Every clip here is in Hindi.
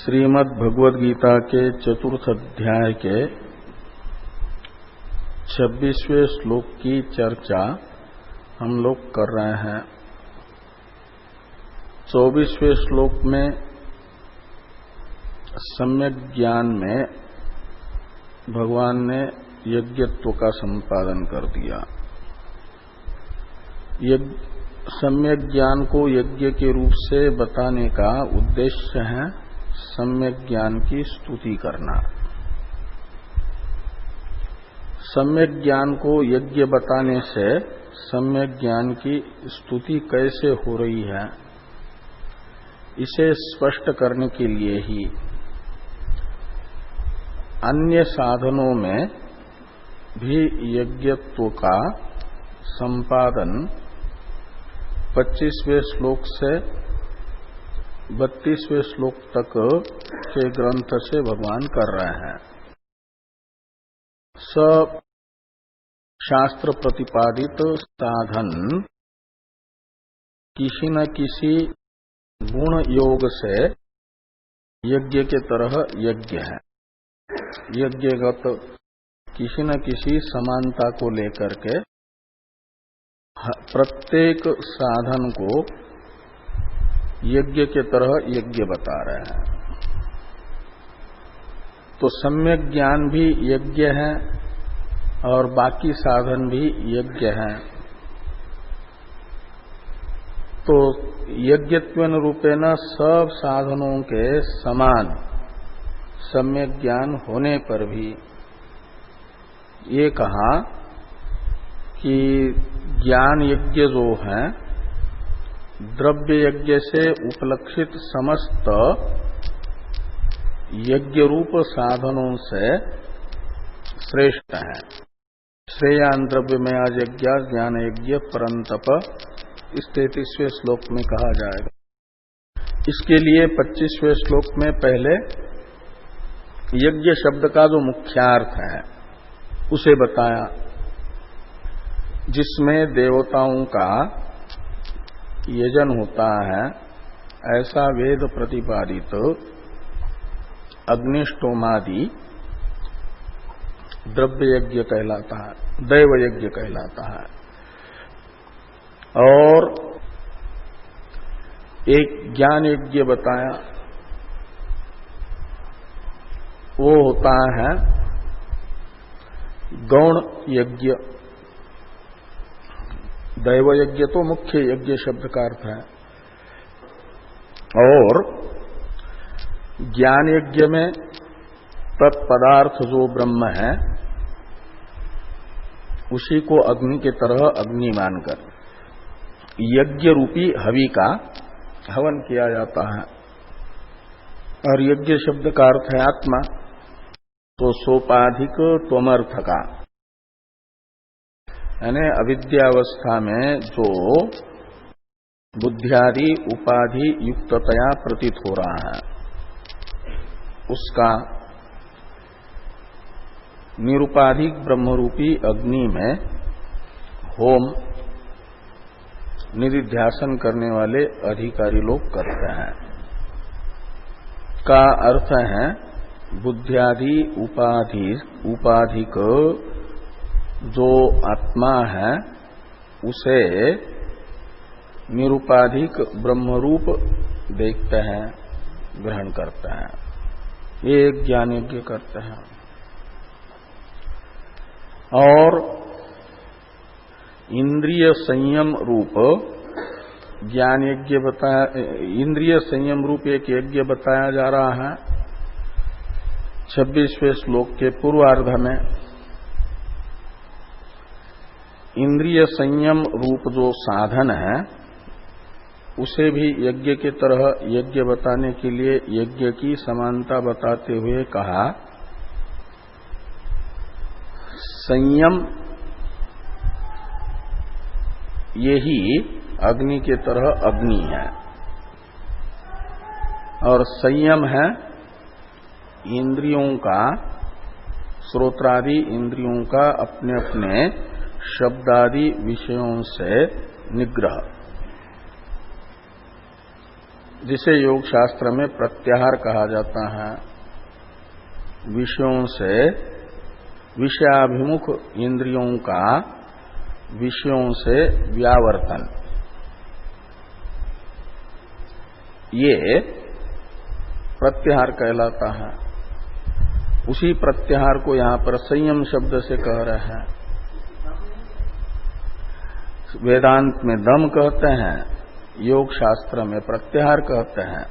श्रीमद् भगवद गीता के चतुर्थ अध्याय के 26वें श्लोक की चर्चा हम लोग कर रहे हैं। 24वें श्लोक में सम्यक ज्ञान में भगवान ने यज्ञत्व का संपादन कर दिया। सम्यक ज्ञान को यज्ञ के रूप से बताने का उद्देश्य है सम्यक ज्ञान की स्तुति करना। सम्यक ज्ञान को यज्ञ बताने से सम्यक ज्ञान की स्तुति कैसे हो रही है, इसे स्पष्ट करने के लिए ही अन्य साधनों में भी यज्ञत्व का संपादन 25वें श्लोक से 32वें श्लोक तक के ग्रंथ से भगवान कर रहे हैं। सब शास्त्र प्रतिपादित साधन किसी न किसी गुण योग से यज्ञ के तरह यज्ञ है। यज्ञगत किसी न किसी समानता को लेकर के प्रत्येक साधन को यज्ञ के तरह यज्ञ बता रहे हैं। तो सम्यक ज्ञान भी यज्ञ है और बाकी साधन भी यज्ञ हैं। तो यज्ञत्वेन रूपेण सब साधनों के समान सम्यक ज्ञान होने पर भी ये कहा कि ज्ञान यज्ञ जो है द्रव्य यज्ञ से उपलक्षित समस्त यज्ञ रूप साधनों से श्रेष्ठ है। श्रेयान द्रव्य में आज यज्ञ ज्ञान यज्ञ परंतप इस 33वें श्लोक में कहा जाएगा। इसके लिए 25वें श्लोक में पहले यज्ञ शब्द का जो मुख्यार्थ है उसे बताया, जिसमें देवताओं का यजन होता है। ऐसा वेद प्रतिपादित अग्निष्टोमादि द्रव्य यज्ञ कहलाता है, दैव यज्ञ कहलाता है। और एक ज्ञान यज्ञ बताया, वो होता है गौण यज्ञ। दैव यज्ञ तो मुख्य यज्ञ शब्द का अर्थ है। और ज्ञान यज्ञ में तत्पदार्थ जो ब्रह्म है उसी को अग्नि के तरह अग्नि मानकर यज्ञ रूपी हवि का हवन किया जाता है। और यज्ञ शब्द का अर्थ है आत्मा, तो सोपाधिक त्वमर्थ का, यानी अविद्यावस्था में जो बुद्धियादि उपाधि युक्ततया प्रतीत हो रहा है उसका निरुपाधिक ब्रह्मरूपी अग्नि में होम निधिध्यासन करने वाले अधिकारी लोग करते हैं। का अर्थ है बुद्धियादि उपाधिक जो आत्मा है उसे निरुपाधिक ब्रह्मरूप देखते हैं, ग्रहण करते हैं। ये एक ज्ञान यज्ञ करते हैं। और इंद्रिय संयम रूप ज्ञान यज्ञ बताया, इंद्रिय संयम रूप एक यज्ञ बताया जा रहा है 26वें श्लोक के पूर्वार्ध में। इंद्रिय संयम रूप जो साधन है उसे भी यज्ञ के तरह यज्ञ बताने के लिए यज्ञ की समानता बताते हुए कहा संयम यही अग्नि के तरह अग्नि है। और संयम है इंद्रियों का, श्रोत्रादि इंद्रियों का अपने अपने शब्दादि विषयों से निग्रह। जिसे योग शास्त्र में प्रत्याहार कहा जाता है, विषयों से विषयाभिमुख इंद्रियों का विषयों से व्यावर्तन, ये प्रत्याहार कहलाता है। उसी प्रत्याहार को यहां पर संयम शब्द से कह रहे हैं। वेदांत में दम कहते हैं, योग शास्त्र में प्रत्याहार कहते हैं,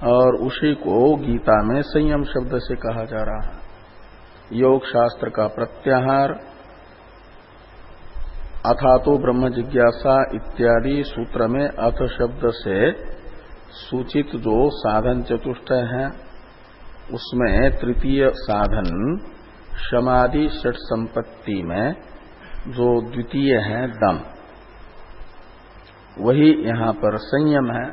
और उसी को गीता में संयम शब्द से कहा जा रहा है। योग शास्त्र का प्रत्याहार अथातो ब्रह्म जिज्ञासा इत्यादि सूत्र में अथ शब्द से सूचित जो साधन चतुष्टय है, उसमें तृतीय साधन समाधि षट संपत्ति में जो द्वितीय है दम, वही यहां पर संयम है।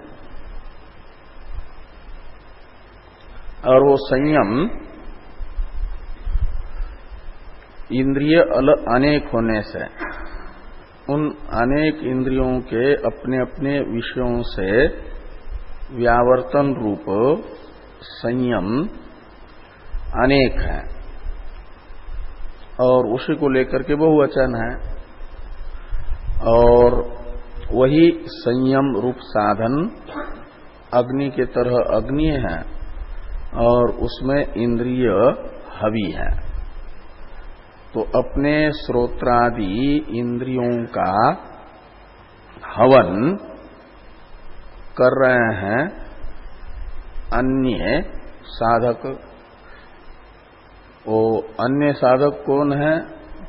और वो संयम इंद्रिय अनेक होने से, उन अनेक इंद्रियों के अपने अपने विषयों से व्यावर्तन रूप संयम अनेक है, और उसी को लेकर के बहुवचन है। और वही संयम रूप साधन अग्नि के तरह अग्नि है, और उसमें इंद्रिय हवि है। तो अपने श्रोत्रादि इंद्रियों का हवन कर रहे हैं अन्य साधक। वो अन्य साधक कौन है?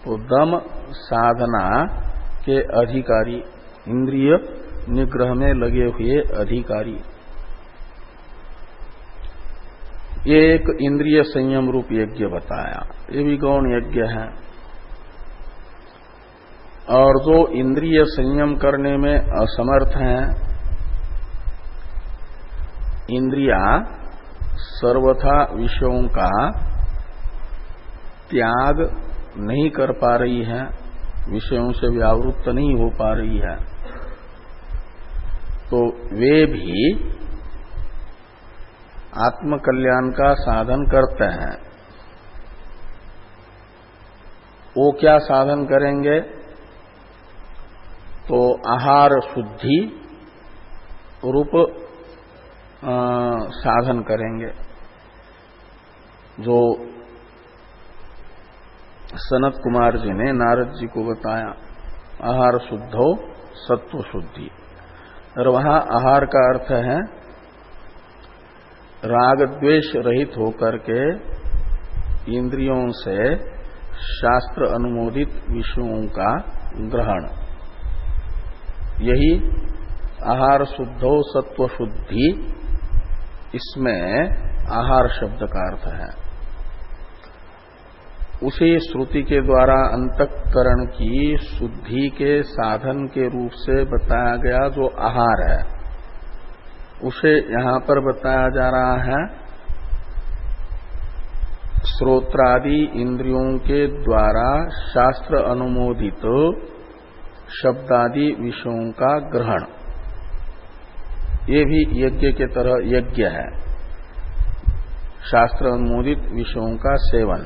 तो दम साधना के अधिकारी, इंद्रिय निग्रह में लगे हुए अधिकारी। ये एक इंद्रिय संयम रूप यज्ञ बताया, ये भी गौण यज्ञ है। और जो इंद्रिय संयम करने में असमर्थ हैं, इंद्रिया सर्वथा विषयों का त्याग नहीं कर पा रही है, विषयों से व्यावृत्त नहीं हो पा रही है, तो वे भी आत्मकल्याण का साधन करते हैं। वो क्या साधन करेंगे? तो आहार शुद्धि रूप साधन करेंगे, जो सनत कुमार जी ने नारद जी को बताया। आहार शुद्धो सत्व शुद्धि। और वहां आहार का अर्थ है राग द्वेष रहित होकर के इंद्रियों से शास्त्र अनुमोदित विषयों का ग्रहण, यही आहार शुद्धो सत्व शुद्धि, इसमें आहार शब्द का अर्थ है। उसी श्रुति के द्वारा अंतःकरण की शुद्धि के साधन के रूप से बताया गया जो आहार है, उसे यहां पर बताया जा रहा है श्रोत्रादि इंद्रियों के द्वारा शास्त्र अनुमोदित शब्दादि विषयों का ग्रहण। ये भी यज्ञ के तरह यज्ञ है, शास्त्र अनुमोदित विषयों का सेवन,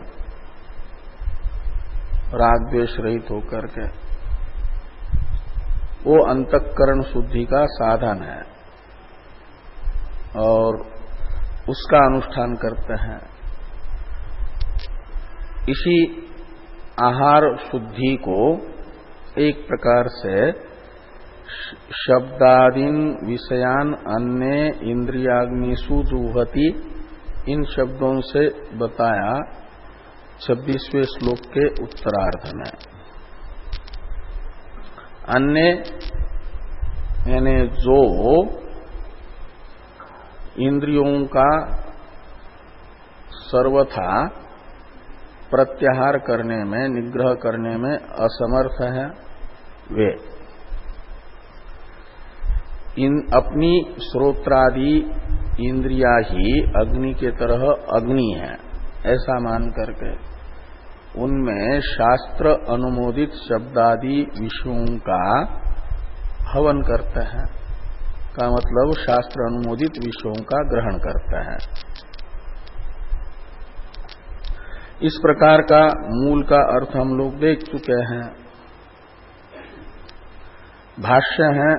राग द्वेष रहित होकर के, वो अंतःकरण शुद्धि का साधन है और उसका अनुष्ठान करते हैं। इसी आहार शुद्धि को एक प्रकार से शब्दादीन विषयान अन्य इंद्रियाग्निषु जुहति, इन शब्दों से बताया 26वें श्लोक के उत्तरार्ध में। अन्य यानी जो इंद्रियों का सर्वथा प्रत्याहार करने में, निग्रह करने में असमर्थ है, वे इन अपनी श्रोत्रादि इंद्रिया ही अग्नि के तरह अग्नि है ऐसा मान करके उनमें शास्त्र अनुमोदित शब्दादि विषयों का हवन करते हैं, का मतलब शास्त्र अनुमोदित विषयों का ग्रहण करता है। इस प्रकार का मूल का अर्थ हम लोग देख चुके हैं। भाष्य है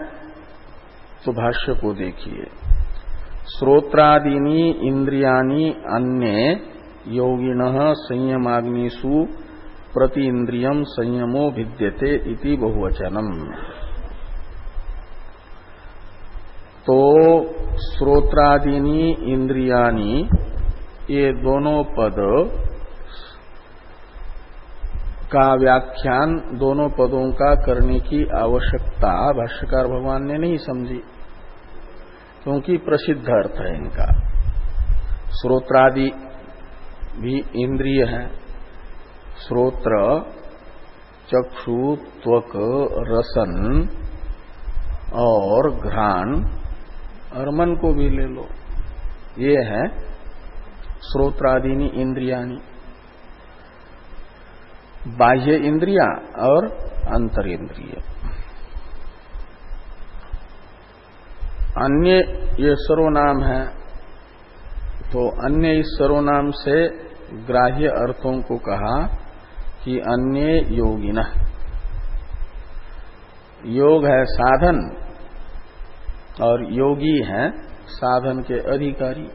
तो भाष्य को देखिए। श्रोत्रादीनि इंद्रियाणि अन्ये योगिनः संयमाग्निषु प्रति इंद्रियम संयमो भिद्यते इति बहुवचनम। तो श्रोत्रादीनि इंद्रियाणि, ये दोनों पद का व्याख्यान, दोनों पदों का करने की आवश्यकता भाष्यकार भगवान ने नहीं समझी, क्योंकि प्रसिद्ध अर्थ है इनका। श्रोत्रादि भी इंद्रिय है। श्रोत्र चक्षु त्वक रसन और घ्राण और मन को भी ले लो, ये है श्रोत्रादीनि इंद्रियाणि। बाह्य इंद्रिया और अंतरेंद्रिय। अन्य ये सर्वनाम है, तो अन्य इस सर्वनाम से ग्राह्य अर्थों को कहा कि अन्य योगिनः। योग है साधन और योगी है साधन के अधिकारी।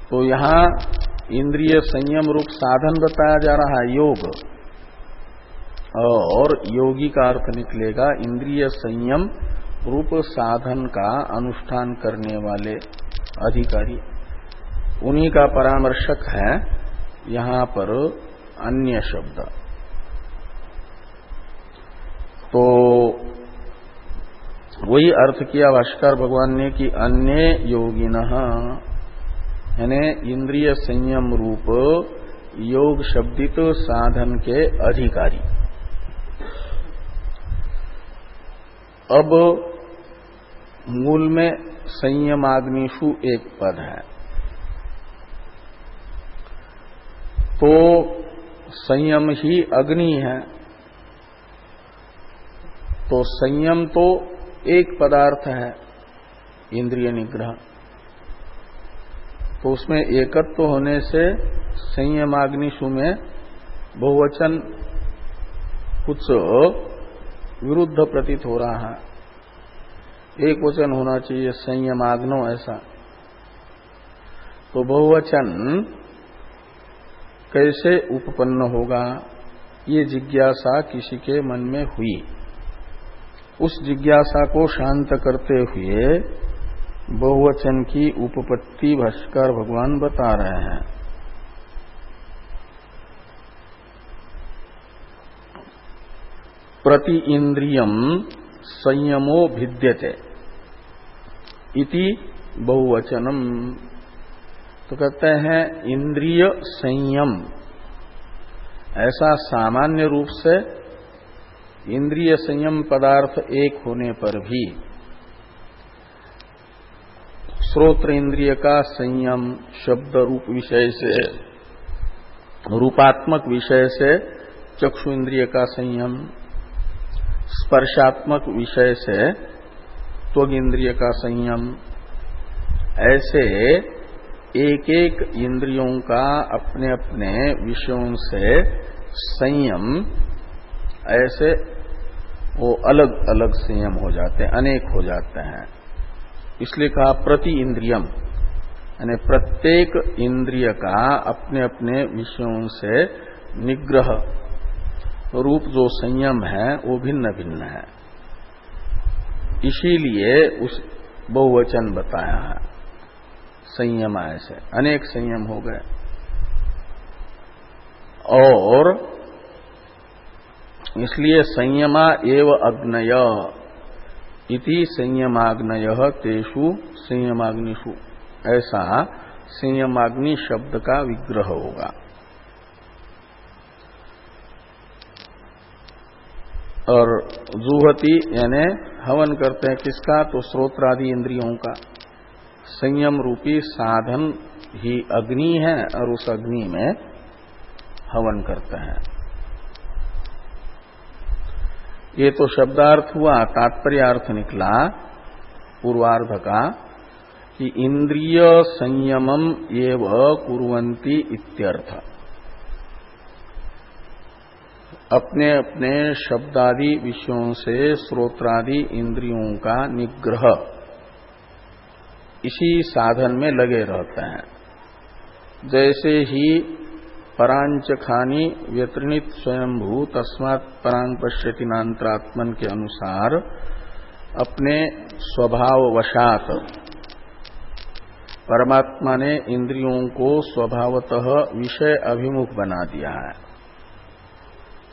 तो यहां इंद्रिय संयम रूप साधन बताया जा रहा है योग, और योगी का अर्थ निकलेगा इंद्रिय संयम रूप साधन का अनुष्ठान करने वाले अधिकारी। उन्हीं का परामर्शक है यहां पर अन्य शब्द। तो वही अर्थ किया भाष्यकार भगवान ने कि अन्य योगिनः, यानी इंद्रिय संयम रूप योग शब्दित साधन के अधिकारी। अब मूल में संयमाग्निषु एक पद है, तो संयम ही अग्नि है। तो संयम तो एक पदार्थ है, इंद्रिय निग्रह। तो उसमें एकत्व होने से संयमाग्निषु में बहुवचन कुछ विरुद्ध प्रतीत हो रहा है। एक वचन होना चाहिए संयमाग्नो, ऐसा। तो बहुवचन कैसे उपपन्न होगा, ये जिज्ञासा किसी के मन में हुई। उस जिज्ञासा को शांत करते हुए बहुवचन की उपपत्ति भाष्यकार भगवान बता रहे हैं। प्रति इंद्रियम संयमो भिद्यते इति बहुवचनम। तो कहते हैं इंद्रिय संयम, ऐसा सामान्य रूप से इंद्रिय संयम पदार्थ एक होने पर भी श्रोत्र इंद्रिय का संयम शब्द रूप विषय से, रूपात्मक विषय से चक्षु इंद्रिय का संयम, स्पर्शात्मक विषय से त्वग इंद्रिय का संयम, ऐसे एक एक इंद्रियों का अपने अपने विषयों से संयम, ऐसे वो अलग अलग संयम हो जाते हैं, अनेक हो जाते हैं। इसलिए कहा प्रति इंद्रियम, यानी प्रत्येक इंद्रिय का अपने अपने विषयों से निग्रह रूप जो संयम है वो भिन्न भिन्न है। इसीलिए उस बहुवचन बताया है संयम, ऐसे अनेक संयम हो गए। और इसलिए संयमा एव अग्नय इति संयमाग्नय तेषु संयमाग्निषु, ऐसा संयमाग्नि शब्द का विग्रह होगा। और जुहति यानी हवन करते हैं किसका, तो श्रोत्रादि इंद्रियों का। संयम रूपी साधन ही अग्नि है और उस अग्नि में हवन करते हैं। ये तो शब्दार्थ हुआ, तात्पर्यार्थ निकला पूर्वार्ध का कि इंद्रिय संयमम एव कुर्वन्ति इत्यर्थ। अपने अपने शब्दादि विषयों से श्रोत्रादि इंद्रियों का निग्रह इसी साधन में लगे रहते हैं। जैसे ही परांचखानी व्यतृणित स्वयंभू तस्मात् परांग पश्यति नान्तरात्मन के अनुसार अपने स्वभाववशात परमात्मा ने इंद्रियों को स्वभावतः विषय अभिमुख बना दिया है।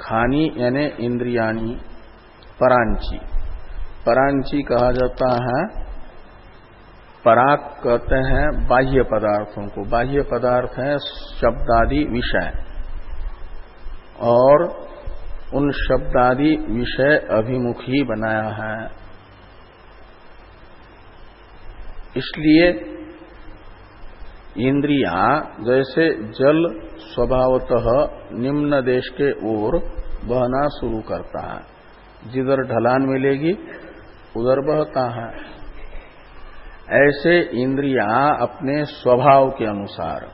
खानी यानी इंद्रियाणी, परांची, परांची कहा जाता है। पराग कहते हैं बाह्य पदार्थों को, बाह्य पदार्थ है शब्दादि विषय, और उन शब्दादि विषय अभिमुख ही बनाया है। इसलिए इंद्रियां जैसे जल स्वभावतः निम्न देश के ओर बहना शुरू करता है, जिधर ढलान मिलेगी उधर बहता है, ऐसे इंद्रियां अपने स्वभाव के अनुसार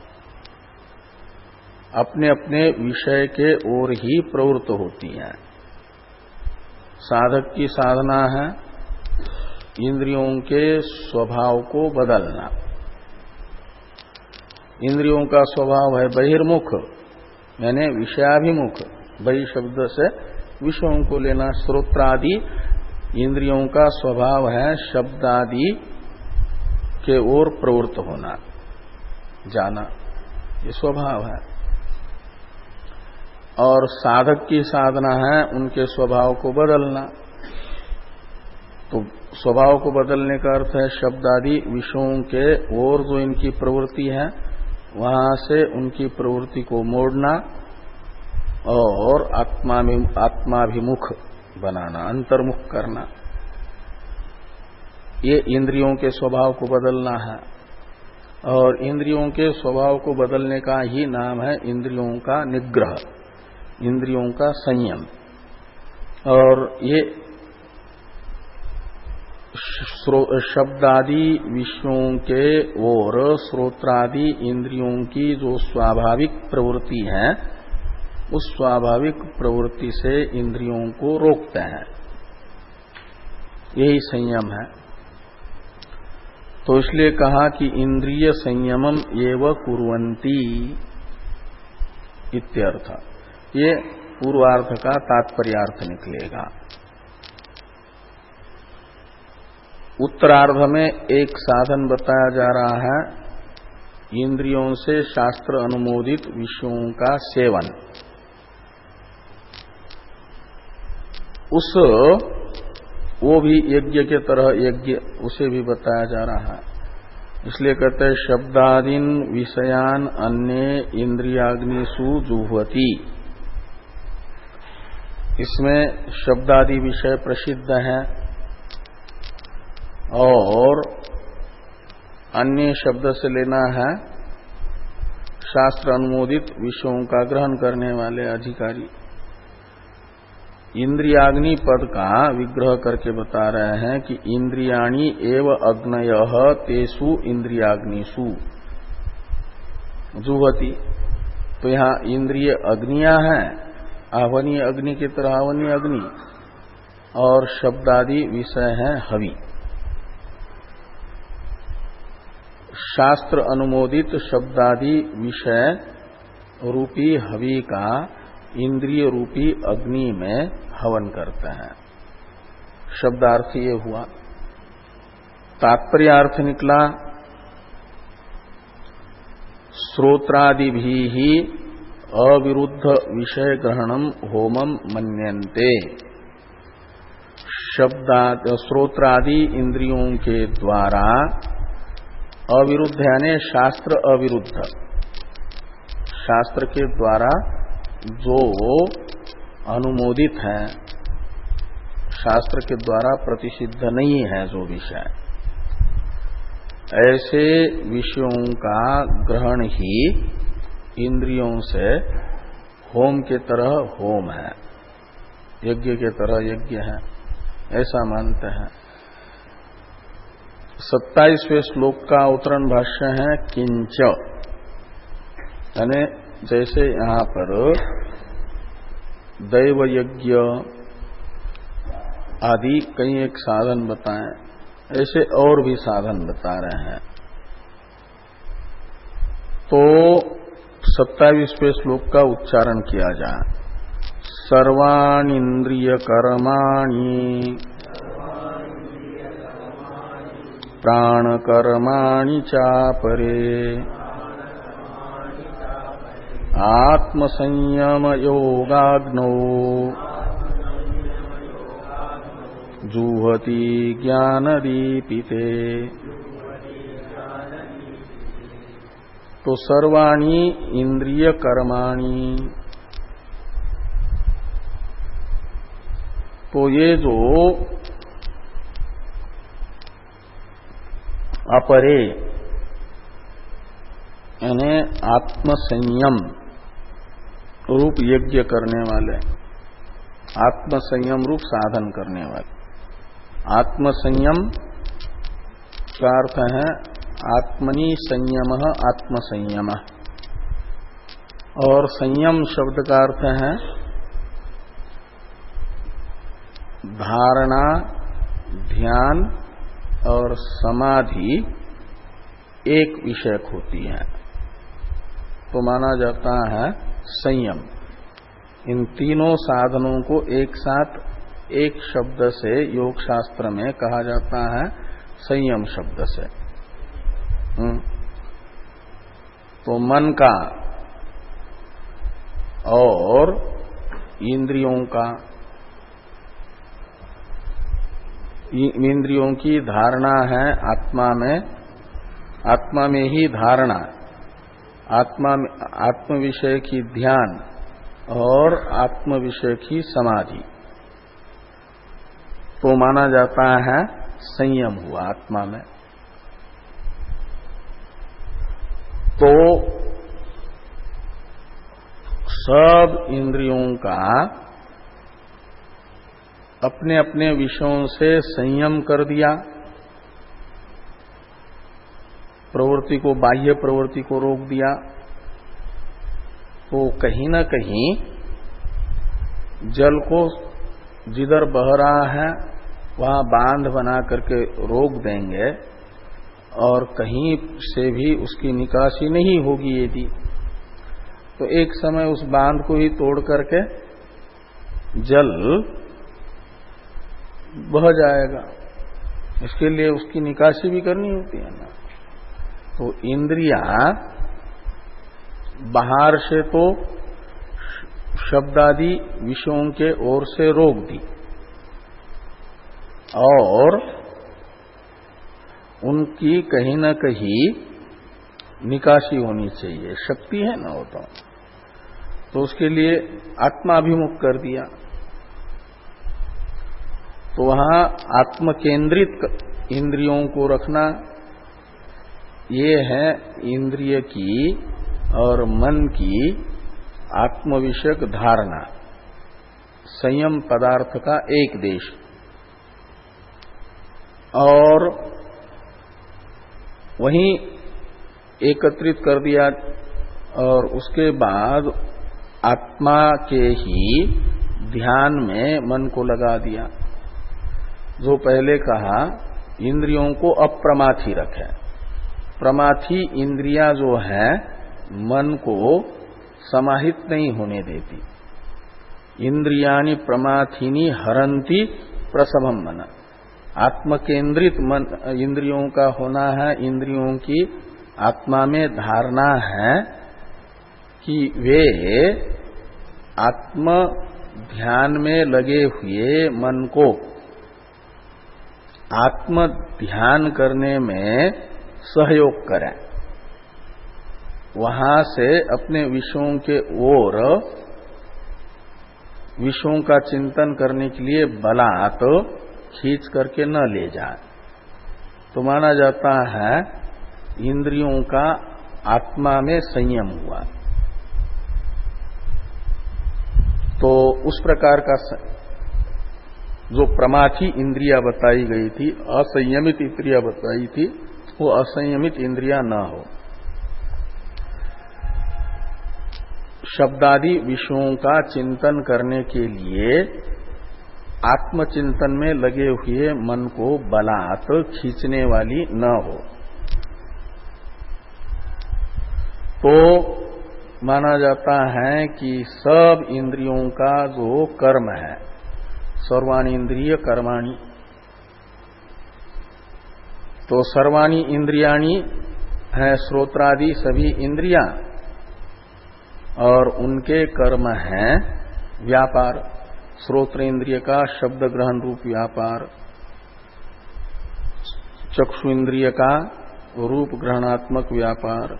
अपने अपने विषय के ओर ही प्रवृत्त होती हैं। साधक की साधना है इंद्रियों के स्वभाव को बदलना। इंद्रियों का स्वभाव है बहिर्मुख यानी विषयाभिमुख, बहि शब्द से विषयों को लेना। श्रोत्रादि इंद्रियों का स्वभाव है शब्दादि के ओर प्रवृत्त होना, जाना, ये स्वभाव है। और साधक की साधना है उनके स्वभाव को बदलना। तो स्वभाव को बदलने का अर्थ है शब्दादि विषयों के ओर जो इनकी प्रवृत्ति है वहां से उनकी प्रवृत्ति को मोड़ना और आत्माभिमुख बनाना, अंतर्मुख करना, ये इंद्रियों के स्वभाव को बदलना है। और इंद्रियों के स्वभाव को बदलने का ही नाम है इंद्रियों का निग्रह, इंद्रियों का संयम। और ये शब्दादि विषयों के और श्रोत्रादि इंद्रियों की जो स्वाभाविक प्रवृत्ति है उस स्वाभाविक प्रवृत्ति से इंद्रियों को रोकते हैं, यही संयम है। तो इसलिए कहा कि इंद्रिय संयमम एव कुर्वन्ति इत्यर्थ। ये पूर्वार्थ का तात्पर्यार्थ निकलेगा। उत्तरार्ध में एक साधन बताया जा रहा है इंद्रियों से शास्त्र अनुमोदित विषयों का सेवन। वो भी यज्ञ के तरह यज्ञ, उसे भी बताया जा रहा है। इसलिए कहते हैं शब्दादीन विषयान अन्य इंद्रियाग्निषु जुह्वति। इसमें शब्दादि विषय प्रसिद्ध हैं और अन्य शब्द से लेना है शास्त्र अनुमोदित विषयों का ग्रहण करने वाले अधिकारी। इंद्रियाग्नि पद का विग्रह करके बता रहे हैं कि इंद्रियाणि एव अग्नयः तेषु इंद्रियाग्निषु जुह्वति। तो यहाँ इंद्रिय अग्नियां हैं, आहवनीय अग्नि की तरह आहवनीय अग्नि, और शब्दादि विषय हैं हवि। शास्त्र अनुमोदित शब्दादि विषय रूपी हवि का इंद्रिय रूपी अग्नि में हवन करते हैं। शब्दार्थ ये हुआ। तात्पर्यार्थ निकला श्रोत्रादि भी ही अविरुद्ध विषय ग्रहणम होमम मन्यन्ते। श्रोत्रादि इंद्रियों के द्वारा अविरुद्ध यानी शास्त्र अविरुद्ध, शास्त्र के द्वारा जो अनुमोदित है, शास्त्र के द्वारा प्रतिषिद्ध नहीं है जो विषय, ऐसे विषयों का ग्रहण ही इंद्रियों से होम के तरह होम है। यज्ञ के तरह यज्ञ है, ऐसा मानते हैं। 27वें श्लोक का अवतरण भाष्य है किंच, यानी जैसे यहां पर दैव यज्ञ आदि कई एक साधन बताएं, ऐसे और भी साधन बता रहे हैं। तो 27वें श्लोक का उच्चारण किया जाए। सर्वाणि इंद्रिय कर्माणि प्राण कर्माणि चापरे आत्मसंयम योगाग्नौ जुहति ज्ञानदीपिते। तो सर्वाणि इंद्रिय कर्माणि, तो ये जो अपरे यानी आत्मसंयम रूप यज्ञ करने वाले, आत्मसंयम रूप साधन करने वाले। आत्मसंयम का अर्थ है आत्मनि संयम आत्मसंयम, और संयम शब्द का अर्थ है धारणा, ध्यान और समाधि एक विषयक होती है, तो माना जाता है संयम। इन तीनों साधनों को एक साथ एक शब्द से योग शास्त्र में कहा जाता है संयम शब्द से। तो मन का और इंद्रियों का, इंद्रियों की धारणा है आत्मा में, आत्मा में ही धारणा, आत्म विषय की ध्यान और आत्म विषय की समाधि, तो माना जाता है संयम हुआ आत्मा में। तो सब इंद्रियों का अपने अपने विषयों से संयम कर दिया, प्रवृत्ति को, बाह्य प्रवृत्ति को रोक दिया, तो कहीं न कहीं जल को जिधर बह रहा है वहां बांध बना करके रोक देंगे और कहीं से भी उसकी निकासी नहीं होगी यदि, तो एक समय उस बांध को ही तोड़ करके जल बह जाएगा। इसके लिए उसकी निकासी भी करनी होती है ना। तो इंद्रियां बाहर से तो शब्दादि विषयों के ओर से रोक दी और उनकी कहीं न कहीं निकासी होनी चाहिए, शक्ति है ना वो तो उसके लिए आत्माभिमुख कर दिया। तो वहां आत्म केंद्रित इंद्रियों को रखना, ये है इंद्रिय की और मन की आत्म विषयक धारणा, संयम पदार्थ का एक देश। और वहीं एकत्रित कर दिया और उसके बाद आत्मा के ही ध्यान में मन को लगा दिया। जो पहले कहा इंद्रियों को अप्रमाथी रखे, प्रमाथी इंद्रियां जो है मन को समाहित नहीं होने देती। इंद्रियाणि प्रमाथिनी हरंती प्रसभम मन, आत्म केंद्रित मन इंद्रियों का होना है, इंद्रियों की आत्मा में धारणा है कि वे आत्म ध्यान में लगे हुए मन को आत्म ध्यान करने में सहयोग करें, वहां से अपने विषयों के ओर विषयों का चिंतन करने के लिए बलात् खींच करके न ले जाए। तो माना जाता है इंद्रियों का आत्मा में संयम हुआ। तो उस प्रकार का जो प्रमाथी इंद्रिया बताई गई थी, असंयमित इंद्रिया बताई थी, वो असंयमित इंद्रिया न हो। शब्दादि विषयों का चिंतन करने के लिए आत्मचिंतन में लगे हुए मन को बलात् खींचने वाली न हो, तो माना जाता है कि सब इंद्रियों का जो कर्म है, सर्वाणि इंद्रिय कर्माणि, तो सर्वाणि इंद्रियाणि है श्रोत्रादि सभी इंद्रियां, और उनके कर्म हैं व्यापार। श्रोत्र इंद्रिय का शब्द ग्रहण रूप व्यापार, चक्षु इंद्रिय का रूप ग्रहणात्मक व्यापार,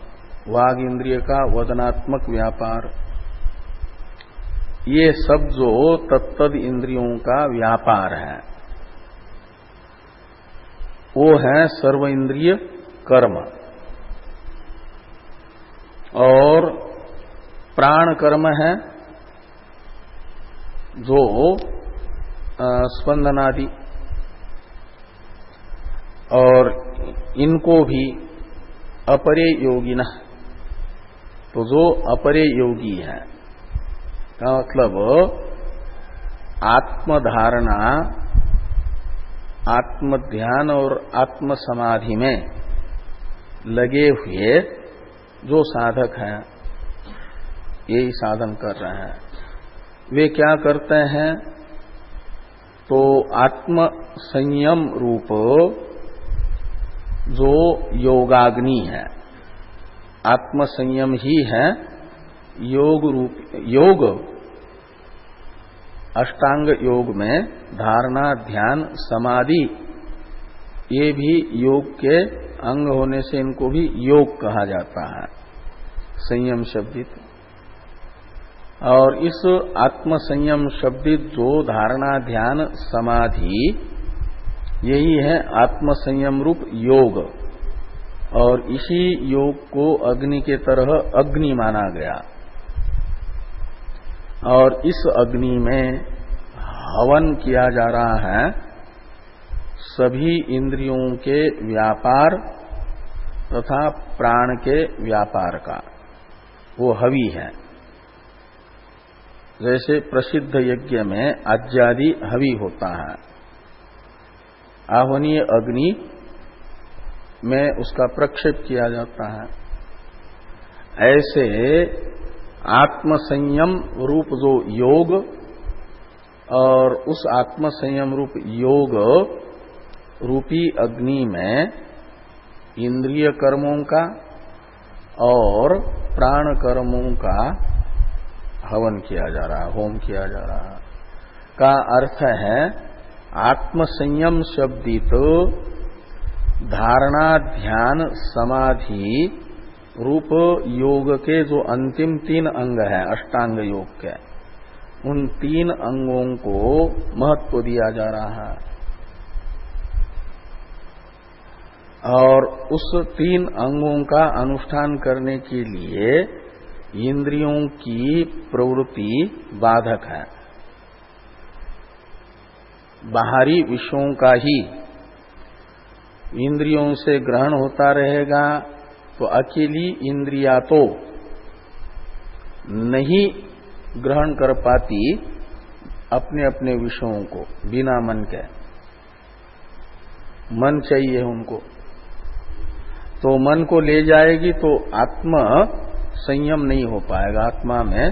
वाग इंद्रिय का वदनात्मक व्यापार, ये सब जो तत्तद इंद्रियों का व्यापार है वो है सर्व इंद्रिय कर्म। और प्राण कर्म है जो स्पंदनादि, और इनको भी अपरे योगिन, तो जो अपरे योगी है का मतलब आत्मधारणा, आत्मध्यान और आत्म समाधि में लगे हुए जो साधक हैं, यही साधन कर रहे हैं, वे क्या करते हैं, तो आत्म संयम रूप जो योगाग्नि है, आत्म संयम ही है योग रूप। योग अष्टांग योग में धारणा, ध्यान, समाधि, ये भी योग के अंग होने से इनको भी योग कहा जाता है, संयम शब्दित। और इस आत्म संयम शब्दित जो धारणा, ध्यान, समाधि, यही है आत्म संयम रूप योग। और इसी योग को अग्नि के तरह अग्नि माना गया, और इस अग्नि में हवन किया जा रहा है सभी इंद्रियों के व्यापार तथा प्राण के व्यापार का, वो हवि है। जैसे प्रसिद्ध यज्ञ में आज्यादि हवि होता है, आह्वनीय अग्नि में उसका प्रक्षेप किया जाता है, ऐसे आत्म संयम रूप जो योग, और उस आत्म संयम रूप योग रूपी अग्नि में इंद्रिय कर्मों का और प्राण कर्मों का हवन किया जा रहा है, होम किया जा रहा है। का अर्थ है आत्म संयम शब्दित धारणा, ध्यान, समाधि रूप योग के जो अंतिम 3 अंग है अष्टांग योग के, उन 3 अंगों को महत्व दिया जा रहा है। और उस 3 अंगों का अनुष्ठान करने के लिए इंद्रियों की प्रवृत्ति बाधक है। बाहरी विषयों का ही इंद्रियों से ग्रहण होता रहेगा तो अकेली इंद्रिया तो नहीं ग्रहण कर पाती अपने अपने विषयों को बिना मन के। मन चाहिए उनको, तो मन को ले जाएगी तो आत्मा संयम नहीं हो पाएगा, आत्मा में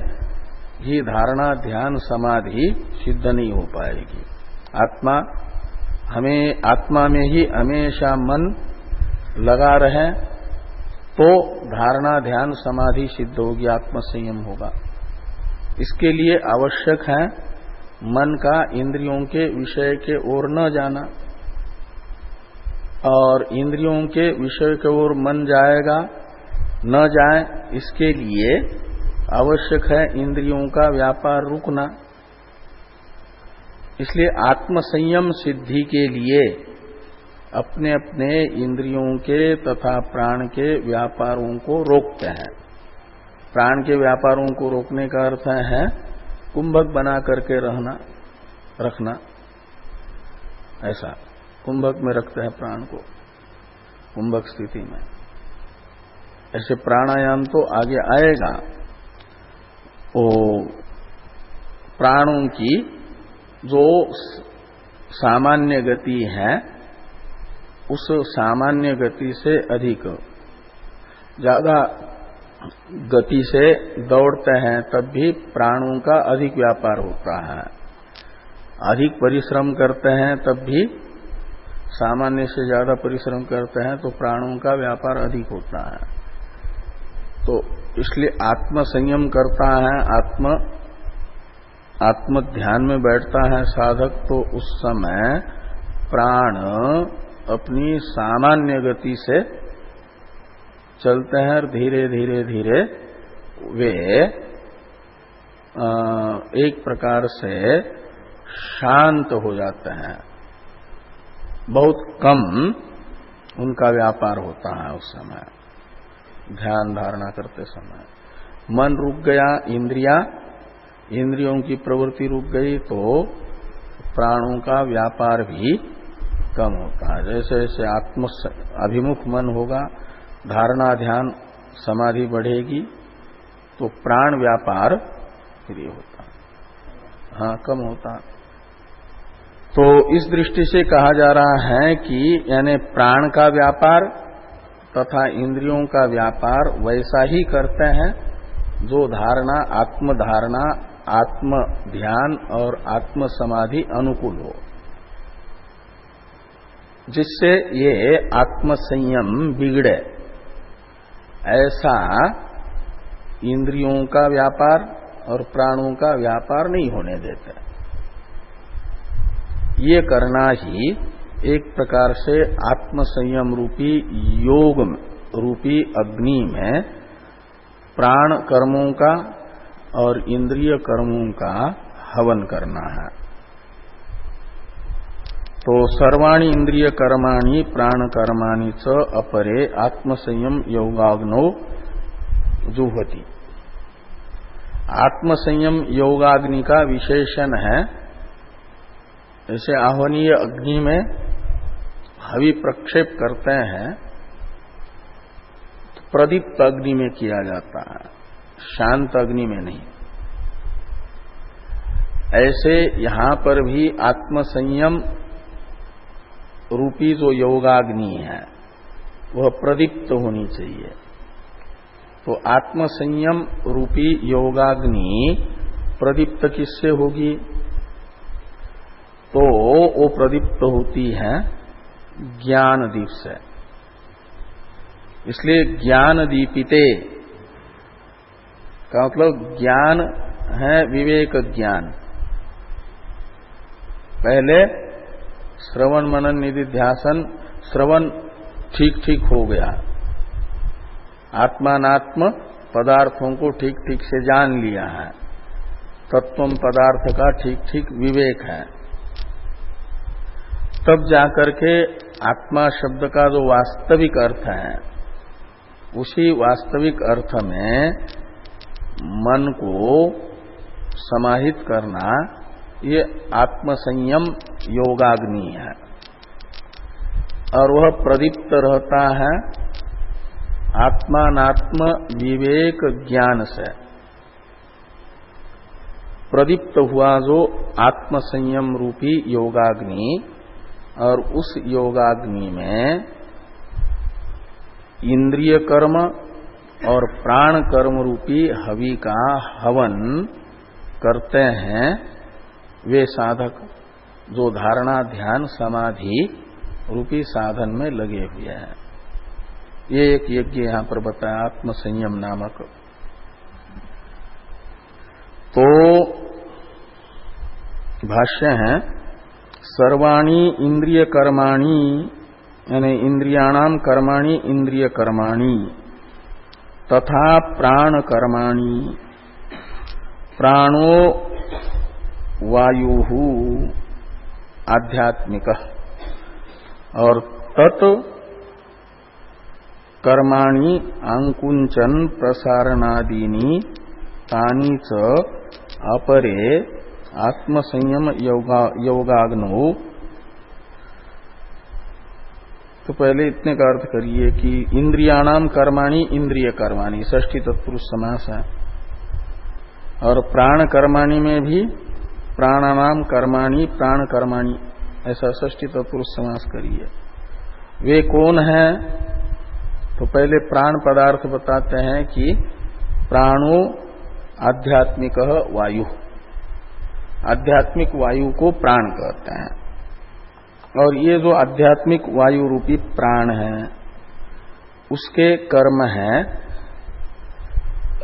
ही धारणा, ध्यान, समाधि सिद्ध नहीं हो पाएगी। आत्मा में ही हमेशा मन लगा रहे तो धारणा, ध्यान, समाधि सिद्ध होगी, आत्म संयम होगा। इसके लिए आवश्यक है मन का इंद्रियों के विषय के ओर न जाना, और इंद्रियों के विषय के ओर मन जाएगा न जाए, इसके लिए आवश्यक है इंद्रियों का व्यापार रुकना। इसलिए आत्म संयम सिद्धि के लिए अपने अपने इंद्रियों के तथा प्राण के व्यापारों को रोकते हैं। प्राण के व्यापारों को रोकने का अर्थ है कुंभक बना करके रखना, ऐसा कुंभक में रखते हैं प्राण को, कुंभक स्थिति में। ऐसे प्राणायाम तो आगे आएगा। वो प्राणों की जो सामान्य गति है उस सामान्य गति से अधिक ज्यादा गति से दौड़ते हैं तब भी प्राणों का अधिक व्यापार होता है। अधिक परिश्रम करते हैं तब भी, सामान्य से ज्यादा परिश्रम करते हैं तो प्राणों का व्यापार अधिक होता है। तो इसलिए आत्म संयम करता है, आत्म ध्यान में बैठता है साधक, तो उस समय प्राण अपनी सामान्य गति से चलते हैं और धीरे धीरे धीरे वे एक प्रकार से शांत हो जाते हैं। बहुत कम उनका व्यापार होता है उस समय, ध्यान धारणा करते समय। मन रुक गया, इंद्रियों की प्रवृत्ति रुक गई तो प्राणों का व्यापार भी कम होता है। जैसे जैसे आत्म अभिमुख मन होगा, धारणा ध्यान समाधि बढ़ेगी तो प्राण व्यापार फ्री होता, हाँ कम होता। तो इस दृष्टि से कहा जा रहा है कि यानी प्राण का व्यापार तथा इंद्रियों का व्यापार वैसा ही करते हैं जो धारणा, आत्म ध्यान और आत्म समाधि अनुकूल हो, जिससे ये आत्म संयम बिगड़े। ऐसा इंद्रियों का व्यापार और प्राणों का व्यापार नहीं होने देते। ये करना ही एक प्रकार से आत्म संयम रूपी योग रूपी अग्नि में प्राण कर्मों का और इंद्रिय कर्मों का हवन करना है। तो सर्वाणि इंद्रिय कर्माणि प्राण कर्माणि च अपरे आत्म संयम योगाग्नो जुह्वति। आत्म संयम योगाग्नि का विशेषण है। जैसे आह्वनीय अग्नि में हवि प्रक्षेप करते हैं तो प्रदीप्त अग्नि में किया जाता है, शांत अग्नि में नहीं। ऐसे यहां पर भी आत्म संयम रूपी जो योगाग्नि है वह प्रदीप्त होनी चाहिए। तो आत्म संयम रूपी योगाग्नि प्रदीप्त किससे होगी? तो वो प्रदीप्त होती है ज्ञान दीप से। इसलिए ज्ञान दीपिते का मतलब ज्ञान है विवेक ज्ञान। पहले श्रवण मनन निधिध्यासन, श्रवण ठीक ठीक हो गया, आत्मानात्म पदार्थों को ठीक ठीक से जान लिया है, तत्वम पदार्थ का ठीक ठीक विवेक है। तब जाकर के आत्मा शब्द का जो वास्तविक अर्थ है उसी वास्तविक अर्थ में मन को समाहित करना, ये आत्म संयम योगाग्नि है। और वह प्रदीप्त रहता है आत्मानात्म विवेक ज्ञान से। प्रदीप्त हुआ जो आत्म संयम रूपी योगाग्नि, और उस योगाग्नि में इंद्रिय कर्म और प्राण कर्म रूपी हवि का हवन करते हैं वे साधक जो धारणा ध्यान समाधि रूपी साधन में लगे हुए हैं। ये एक यज्ञ यहां पर बताया आत्म संयम नामक। तो भाष्य है सर्वाणि इंद्रिय कर्माणि, यानी इंद्रियाणाम कर्माणि इंद्रिय कर्माणि तथा प्राण कर्माणि। प्राणो वायु आध्यात्मिक और तत् कर्माणि अंकुंचन प्रसारणादीनि तानि च अपरे आत्म संयम योगाग्नो तो पहले इतने का अर्थ करिए कि इंद्रियाणाम कर्माणि इंद्रिय कर्माणि षष्ठी तत्पुरुष समास है, और प्राण कर्माणि में भी प्राणानाम कर्माणि प्राण कर्माणि ऐसा षष्ठी तत्पुरुष समास करिए। वे कौन है? तो पहले प्राण पदार्थ बताते हैं कि प्राणो आध्यात्मिक वायु, आध्यात्मिक वायु को प्राण कहते हैं। और ये जो आध्यात्मिक वायु रूपी प्राण है उसके कर्म है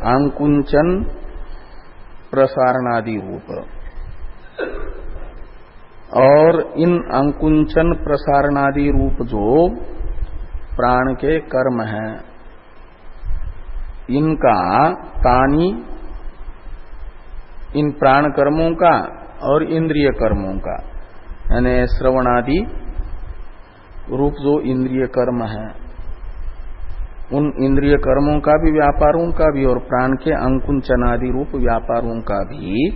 आंकुंचन प्रसारणादि रूप, और इन आंकुंचन प्रसारणादि रूप जो प्राण के कर्म हैं इनका तानी, इन प्राण कर्मों का और इंद्रिय कर्मों का, यानी श्रवणादि रूप जो इंद्रिय कर्म है उन इंद्रिय कर्मों का भी, व्यापारों का भी, और प्राण के अंकुंचनादि रूप व्यापारों का भी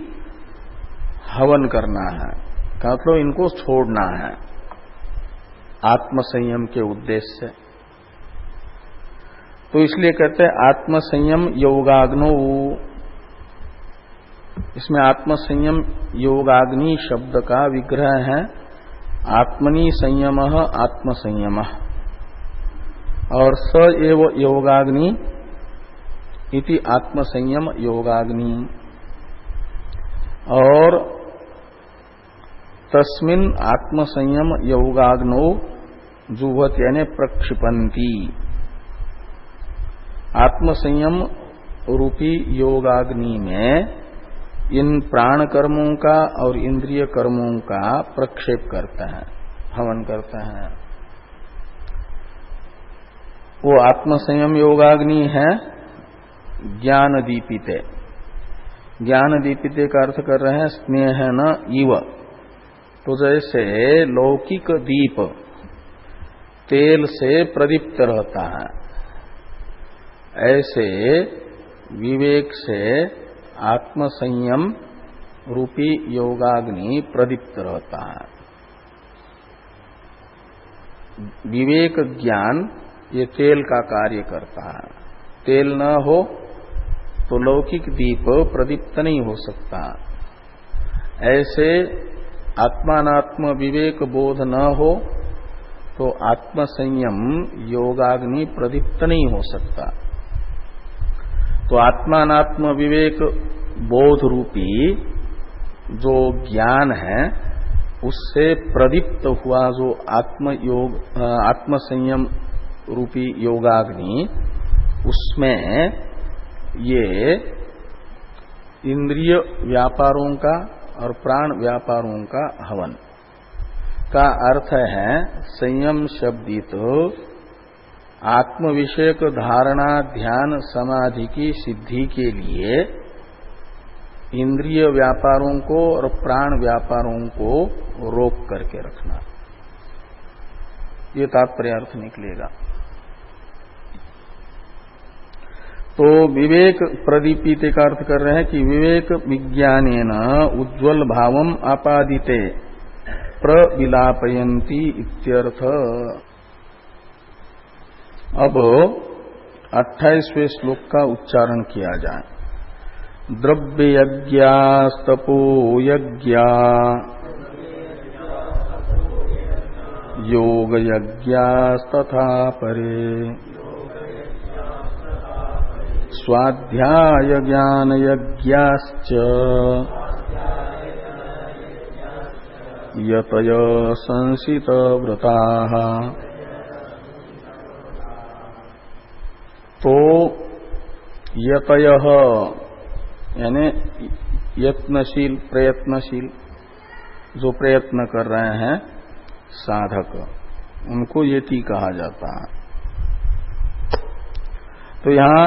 हवन करना है, मतलब इनको छोड़ना है आत्म संयम के उद्देश्य से। तो इसलिए कहते हैं आत्म संयम योगाग्नो। इसमें आत्म संयम योगाग्नि शब्द का विग्रह है आत्मनि संयम आत्म संयम, और स एव योगाग्नि इति आत्म संयम योगाग्नि, और तस्मिन् आत्म संयम योगाग्नो जुहत यानी प्रक्षिपन्ति। आत्म संयम रूपी योगाग्नि में इन प्राण कर्मों का और इंद्रिय कर्मों का प्रक्षेप करता है, हवन करता है। वो आत्म संयम योगाग्नि है ज्ञान दीपिते। ज्ञान दीपिते का अर्थ कर रहे हैं स्नेह न इव। तो जैसे लौकिक दीप तेल से प्रदीप्त रहता है, ऐसे विवेक से आत्म संयम रूपी योगाग्नि प्रदीप्त रहता है। विवेक ज्ञान ये तेल का कार्य करता है। तेल न हो तो लौकिक दीप प्रदीप्त नहीं हो सकता। ऐसे आत्मानात्म विवेक बोध न हो तो आत्म संयम योगाग्नि प्रदीप्त नहीं हो सकता। तो आत्मानात्म विवेक बोध रूपी जो ज्ञान है उससे प्रदीप्त हुआ जो आत्म संयम रूपी योगाग्नि, उसमें ये इंद्रिय व्यापारों का और प्राण व्यापारों का हवन का अर्थ है संयम शब्दित आत्म विषयक धारणा ध्यान समाधि की सिद्धि के लिए इंद्रिय व्यापारों को और प्राण व्यापारों को रोक करके रखना, ये तात्पर्य अर्थ निकलेगा। तो विवेक प्रदीपिते का अर्थ कर रहे हैं कि विवेक विज्ञानेन उज्ज्वल भावम आपादिते प्रविलापयन्ति इत्यर्थ। अब 28वें श्लोक का उच्चारण किया जाए। द्रव्य यज्ञास्तपो यज्ञा योग यज्ञास्तथा परे स्वाध्याय ज्ञान यज्ञाश्च यतय संसित व्रताः। तो यतयः यानी यत्नशील प्रयत्नशील, जो प्रयत्न कर रहे हैं साधक, उनको यति कहा जाता है। तो यहाँ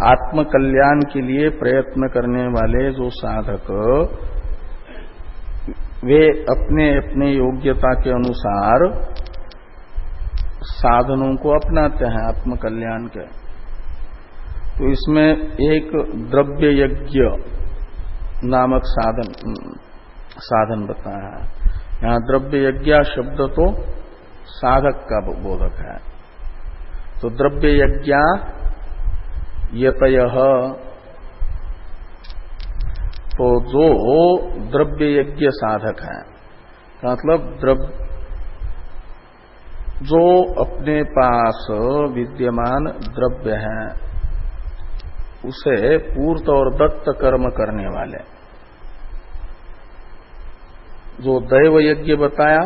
आत्म कल्याण के लिए प्रयत्न करने वाले जो साधक, वे अपने अपने योग्यता के अनुसार साधनों को अपनाते हैं आत्म कल्याण के। तो इसमें एक द्रव्य यज्ञ नामक साधन बताया है। यहाँ द्रव्य यज्ञ शब्द तो साधक का बोधक है। तो द्रव्य यज्ञ यतयः, तो जो द्रव्य यज्ञ साधक है, मतलब जो अपने पास विद्यमान द्रव्य है उसे पूर्त और दत्त कर्म करने वाले, जो दैव यज्ञ बताया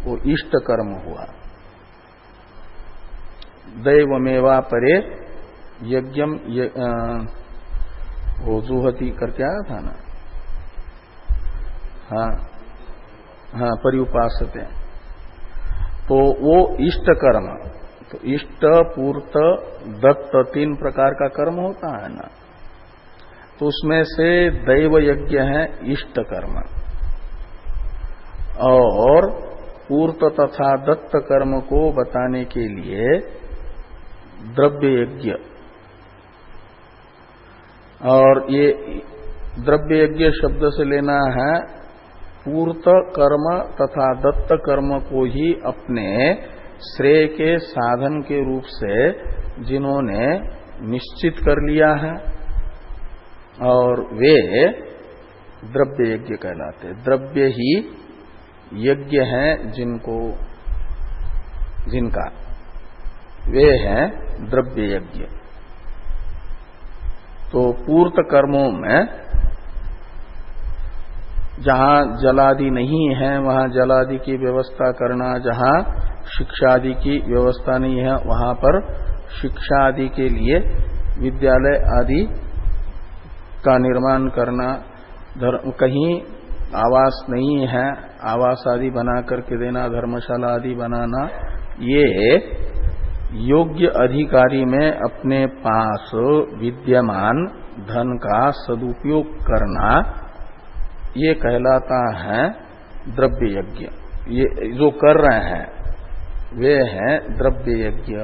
वो इष्ट कर्म हुआ। दैवमेवा परे यज्ञम वो जुहती करके आया था ना, हाँ पर्युपासते, तो वो इष्ट कर्म, तो इष्ट पूर्त दत्त 3 प्रकार का कर्म होता है ना, तो उसमें से दैव यज्ञ है इष्ट कर्म, और पूर्त तथा दत्त कर्म को बताने के लिए द्रव्य यज्ञ, और ये द्रव्य यज्ञ शब्द से लेना है पूर्त कर्म तथा दत्त कर्म को ही अपने श्रेय के साधन के रूप से जिन्होंने निश्चित कर लिया है, और वे द्रव्य यज्ञ कहलाते। द्रव्य ही यज्ञ हैं जिनका वे हैं द्रव्य यज्ञ। तो पूर्त कर्मों में जहां जलादि नहीं है वहां जलादि की व्यवस्था करना, जहां शिक्षादि की व्यवस्था नहीं है वहां पर शिक्षा आदि के लिए विद्यालय आदि का निर्माण करना, कहीं आवास नहीं है आवास आदि बना करके देना, धर्मशाला आदि बनाना, ये योग्य अधिकारी में अपने पास विद्यमान धन का सदुपयोग करना, ये कहलाता है द्रव्य यज्ञ। ये जो कर रहे हैं वे हैं द्रव्य यज्ञ।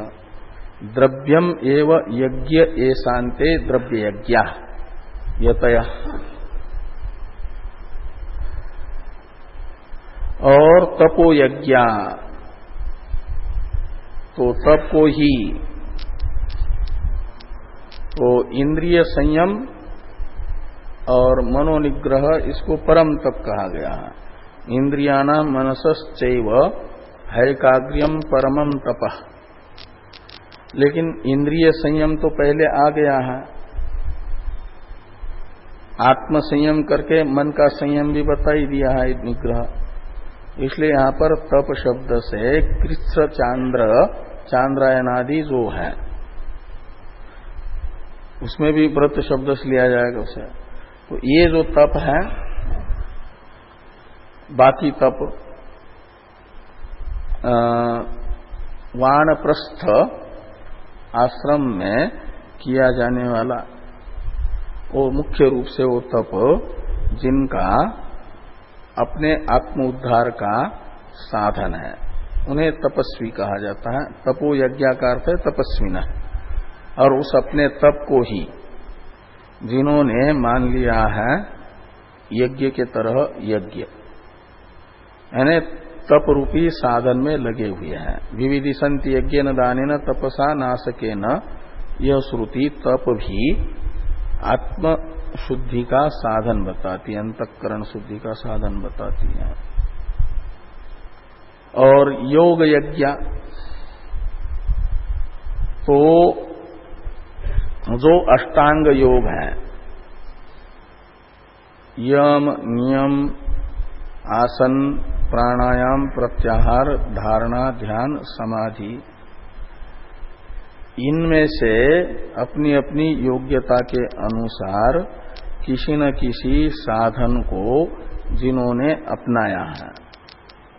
द्रव्यम एव यज्ञ एशांते द्रव्य यज्ञ यतया। और तपो यज्ञ, तो तप को ही, तो इंद्रिय संयम और मनोनिग्रह इसको परम तप कहा गया है। इंद्रियाणाम मनसश्चैव हैकाग्र्यम परमम तपः। लेकिन इंद्रिय संयम तो पहले आ गया है, आत्म संयम करके मन का संयम भी बता ही दिया है निग्रह। इसलिए यहां पर तप शब्द से कृच्छ चांद्रायनादि जो है उसमें भी व्रत शब्द से लिया जाएगा उसे। तो ये जो तप है, बाकी तप वानप्रस्थ आश्रम में किया जाने वाला वो मुख्य रूप से वो तप जिनका अपने आत्म उद्धार का साधन है उन्हें तपस्वी कहा जाता है। तपो यज्ञ का अर्थ है तपस्विना। और उस अपने तप को ही जिन्होंने मान लिया है यज्ञ के तरह यज्ञ, यानी तप रूपी साधन में लगे हुए हैं। विविधिसंत यज्ञ न दाने न तपसा नासके न, यह श्रुति तप भी आत्म शुद्धि का साधन बताती है, अंतःकरण शुद्धि का साधन बताती है। और योग यज्ञ, तो जो अष्टांग योग है, यम नियम आसन प्राणायाम प्रत्याहार धारणा ध्यान समाधि, इनमें से अपनी अपनी योग्यता के अनुसार किसी न किसी साधन को जिन्होंने अपनाया है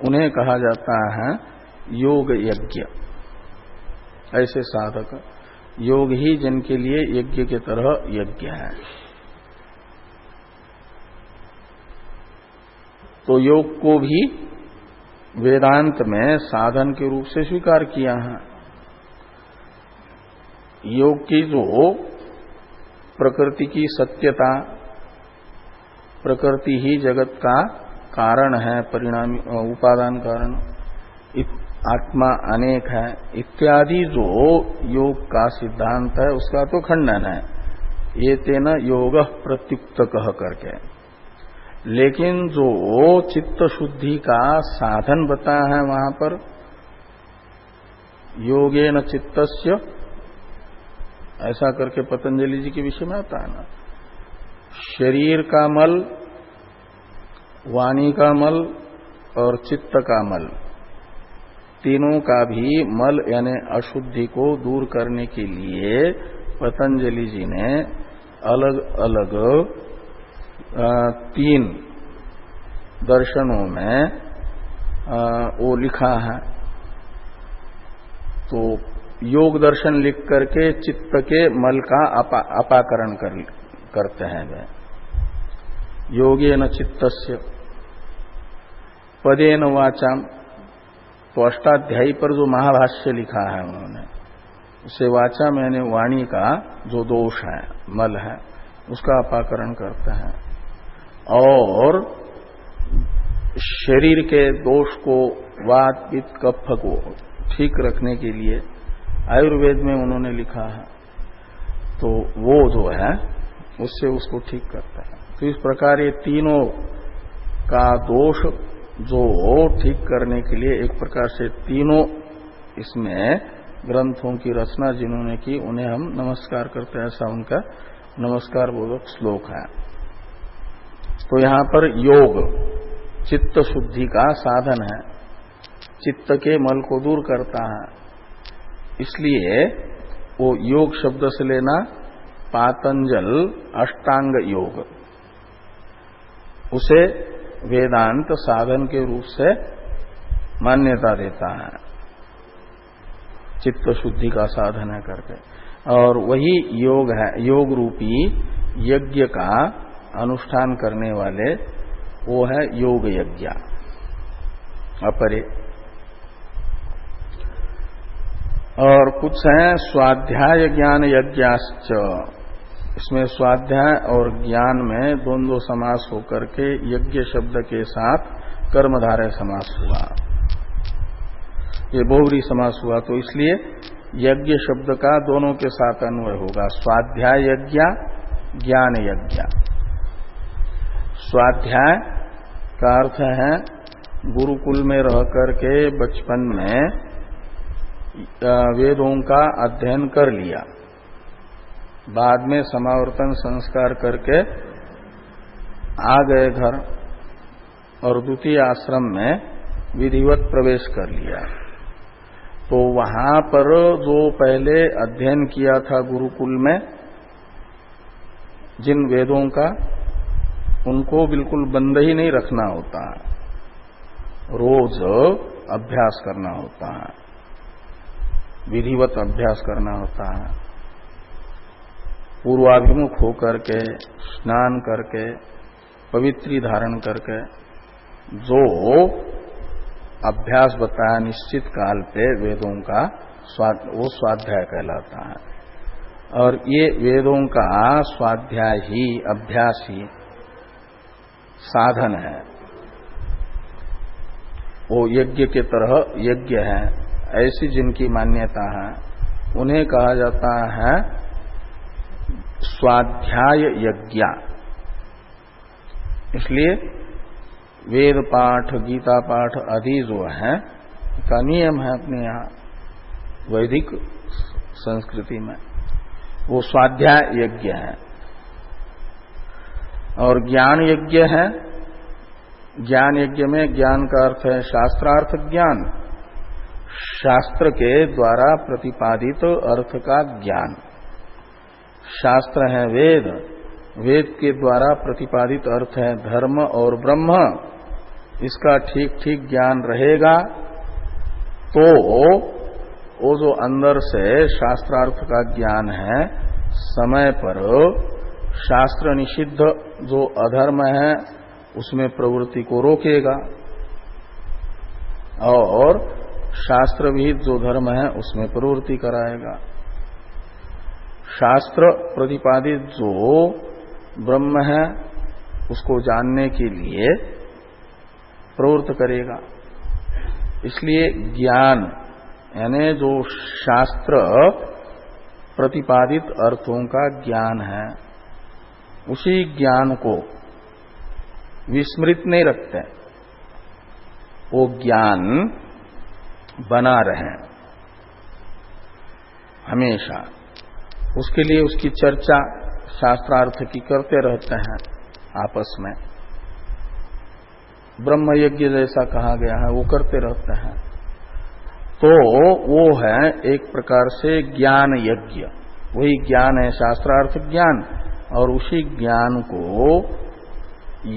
उन्हें कहा जाता है योग यज्ञ। ऐसे साधक योग ही जिनके लिए यज्ञ के तरह यज्ञ है। तो योग को भी वेदांत में साधन के रूप से स्वीकार किया है। योग की जो प्रकृति की सत्यता, प्रकृति ही जगत का कारण है, परिणामी उपादान कारण, आत्मा अनेक है इत्यादि जो योग का सिद्धांत है उसका तो खंडन है, ये तेना योग प्रत्युक्त कह करके। लेकिन जो चित्त शुद्धि का साधन बताया है वहां पर योगेन चित्तस्य, ऐसा करके पतंजलि जी के विषय में आता है ना, शरीर का मल, वाणी का मल और चित्त का मल, तीनों का भी मल यानी अशुद्धि को दूर करने के लिए पतंजलि जी ने अलग अलग 3 दर्शनों में वो लिखा है। तो योग दर्शन लिख करके चित्त के मल का अपाकरण करते हैं वे। योगेन चित्तस्य पदेन वाचाम, तो अष्टाध्यायी पर जो महाभाष्य लिखा है उन्होंने, उसे वाचा में यानी वाणी का जो दोष है, मल है, उसका अपाकरण करते हैं। और शरीर के दोष को, वात पित्त कफ को ठीक रखने के लिए आयुर्वेद में उन्होंने लिखा है, तो वो जो है उससे उसको ठीक करता है। तो इस प्रकार ये तीनों का दोष जो ठीक करने के लिए एक प्रकार से तीनों इसमें ग्रंथों की रचना जिन्होंने की उन्हें हम नमस्कार करते हैं, ऐसा उनका नमस्कार बोधक श्लोक है। तो यहां पर योग चित्त शुद्धि का साधन है, चित्त के मल को दूर करता है, इसलिए वो योग शब्द से लेना पातंजल अष्टांग योग, उसे वेदांत साधन के रूप से मान्यता देता है, चित्त शुद्धि का साधन है करके। और वही योग है, योग रूपी यज्ञ का अनुष्ठान करने वाले वो है योग यज्ञ अपरे। और कुछ हैं स्वाध्याय ज्ञान यज्ञाश्च, इसमें स्वाध्याय और ज्ञान में द्वंद्व समास होकर के यज्ञ शब्द के साथ कर्मधारय समास हुआ, ये बहुव्रीहि समास हुआ, तो इसलिए यज्ञ शब्द का दोनों के साथ अन्वय होगा, स्वाध्याय यज्ञ ज्ञान यज्ञ। स्वाध्याय का अर्थ है गुरुकुल में रह करके बचपन में वेदों का अध्ययन कर लिया, बाद में समावर्तन संस्कार करके आ गए घर और द्वितीय आश्रम में विधिवत प्रवेश कर लिया। तो वहां पर जो पहले अध्ययन किया था गुरुकुल में जिन वेदों का, उनको बिल्कुल बंद ही नहीं रखना होता है, रोज अभ्यास करना होता है, विधिवत अभ्यास करना होता है। पूर्वाभिमुख होकर के स्नान करके पवित्री धारण करके जो अभ्यास बताया निश्चित काल पे वेदों का वो स्वाध्याय कहलाता है। और ये वेदों का स्वाध्याय ही, अभ्यास ही साधन है, वो यज्ञ के तरह यज्ञ है, ऐसी जिनकी मान्यता है उन्हें कहा जाता है स्वाध्याय यज्ञ। इसलिए वेद पाठ, गीता पाठ आदि जो है का नियम है अपने यहाँ वैदिक संस्कृति में, वो स्वाध्याय यज्ञ है। और ज्ञान यज्ञ है, ज्ञान यज्ञ में ज्ञान का अर्थ है शास्त्रार्थ ज्ञान, शास्त्र के द्वारा प्रतिपादित अर्थ का ज्ञान। शास्त्र है वेद, वेद के द्वारा प्रतिपादित अर्थ है धर्म और ब्रह्म, इसका ठीक ठीक ज्ञान रहेगा तो वो जो अंदर से शास्त्रार्थ का ज्ञान है समय पर शास्त्र निषिद्ध जो अधर्म है उसमें प्रवृत्ति को रोकेगा और शास्त्र विहित जो धर्म है उसमें प्रवृत्ति कराएगा। शास्त्र प्रतिपादित जो ब्रह्म है उसको जानने के लिए प्रवृत्त करेगा। इसलिए ज्ञान यानी जो शास्त्र प्रतिपादित अर्थों का ज्ञान है, उसी ज्ञान को विस्मृत नहीं रखते, वो ज्ञान बना रहे हमेशा। उसके लिए उसकी चर्चा शास्त्रार्थ की करते रहते हैं आपस में। ब्रह्म यज्ञ जैसा कहा गया है वो करते रहते हैं। तो वो है एक प्रकार से ज्ञान यज्ञ। वही ज्ञान है शास्त्रार्थ ज्ञान, और उसी ज्ञान को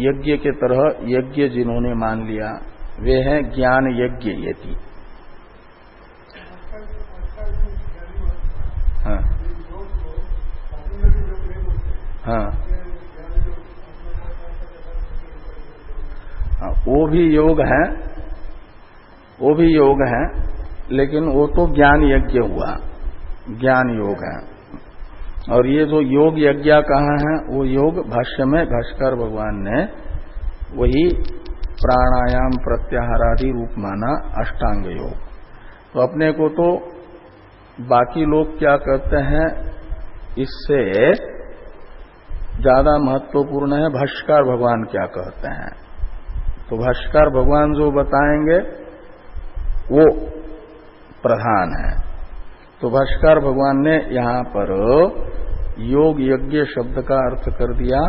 यज्ञ के तरह यज्ञ जिन्होंने मान लिया वे हैं ज्ञान यज्ञ यति। हाँ हाँ, वो भी योग है, वो भी योग है, लेकिन वो तो ज्ञान यज्ञ हुआ, ज्ञान योग है। और ये जो योग यज्ञ कहा है वो योग भाष्य में भाष्कर भगवान ने वही प्राणायाम प्रत्याहारादि रूप माना अष्टांग योग। तो अपने को तो बाकी लोग क्या कहते हैं इससे ज्यादा महत्वपूर्ण है भाष्कर भगवान क्या कहते हैं। तो भाष्कर भगवान जो बताएंगे वो प्रधान है। तो भाष्कर भगवान ने यहां पर योग यज्ञ शब्द का अर्थ कर दिया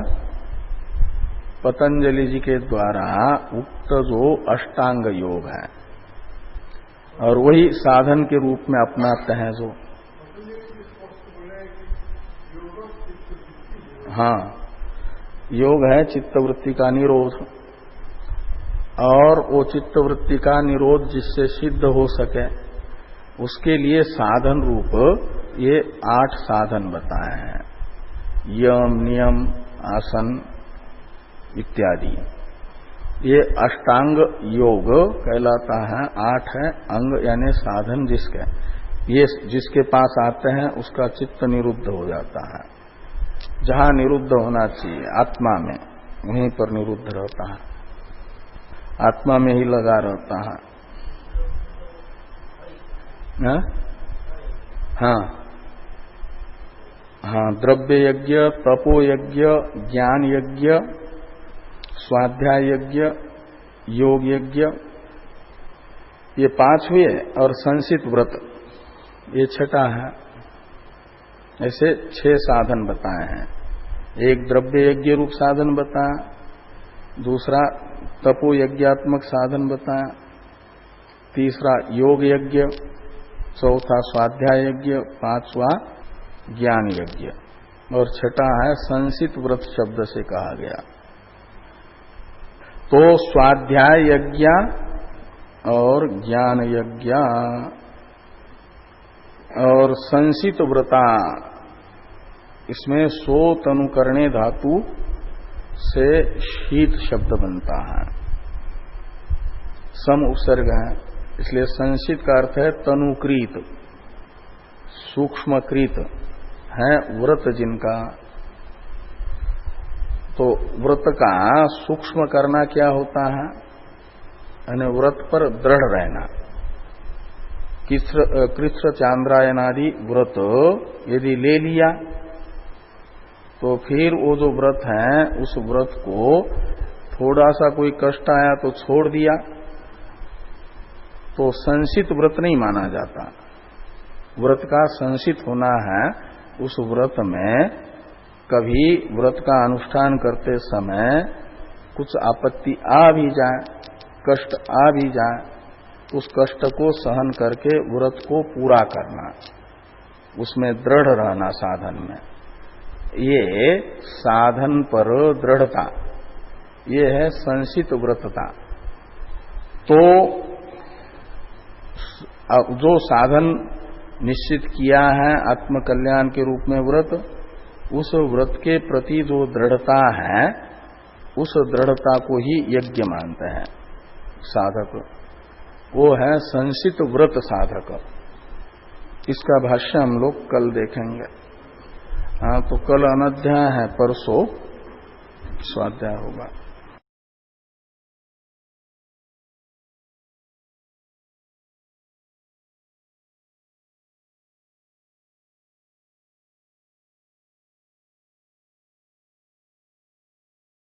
पतंजलि जी के द्वारा उक्त जो अष्टांग योग है, और वही साधन के रूप में अपनाते हैं जो। हाँ, योग है चित्तवृत्ति का निरोध, और वो चित्तवृत्ति का निरोध जिससे सिद्ध हो सके उसके लिए साधन रूप ये 8 साधन बताए हैं। यम नियम आसन इत्यादि ये अष्टांग योग कहलाता है। 8 है अंग यानी साधन जिसके, ये जिसके पास आते हैं उसका चित्त निरुद्ध हो जाता है। जहां निरुद्ध होना चाहिए आत्मा में वहीं पर निरुद्ध रहता है, आत्मा में ही लगा रहता है। हाँ हाँ, द्रव्य यज्ञ, तपो यज्ञ, ज्ञान यज्ञ, स्वाध्याय यज्ञ, योग यज्ञ, ये 5 हुए, और संसित व्रत ये 6 है। ऐसे 6 साधन बताए हैं। एक द्रव्य यज्ञ रूप साधन बताया, दूसरा तपो यज्ञात्मक साधन बताया, तीसरा योग यज्ञ, चौथा स्वाध्याय यज्ञ, 5वां ज्ञान यज्ञ, और 6 है संसित व्रत शब्द से कहा गया। तो स्वाध्याय यज्ञ और ज्ञान यज्ञ और संसित व्रता, इसमें सो तनुकरणे धातु से शीत शब्द बनता है, सम उपसर्ग है, इसलिए संसित का अर्थ है तनुकृत, सूक्ष्मकृत है व्रत जिनका। तो व्रत का सूक्ष्म करना क्या होता है, यानी व्रत पर दृढ़ रहना। कृच्छ्र चांद्रायनादि व्रत यदि ले लिया तो फिर वो जो व्रत है उस व्रत को थोड़ा सा कोई कष्ट आया तो छोड़ दिया तो संसित व्रत नहीं माना जाता। व्रत का संसित होना है उस व्रत में कभी व्रत का अनुष्ठान करते समय कुछ आपत्ति आ भी जाए, कष्ट आ भी जाए, उस कष्ट को सहन करके व्रत को पूरा करना, उसमें दृढ़ रहना साधन में। ये साधन पर दृढ़ता, ये है संसित व्रतता। तो जो साधन निश्चित किया है आत्मकल्याण के रूप में व्रत, उस व्रत के प्रति जो दृढ़ता है उस दृढ़ता को ही यज्ञ मानते हैं साधक, वो है संसित व्रत साधक। इसका भाष्य हम लोग कल देखेंगे। हाँ, तो कल अनध्याय है, परसों स्वाध्याय होगा।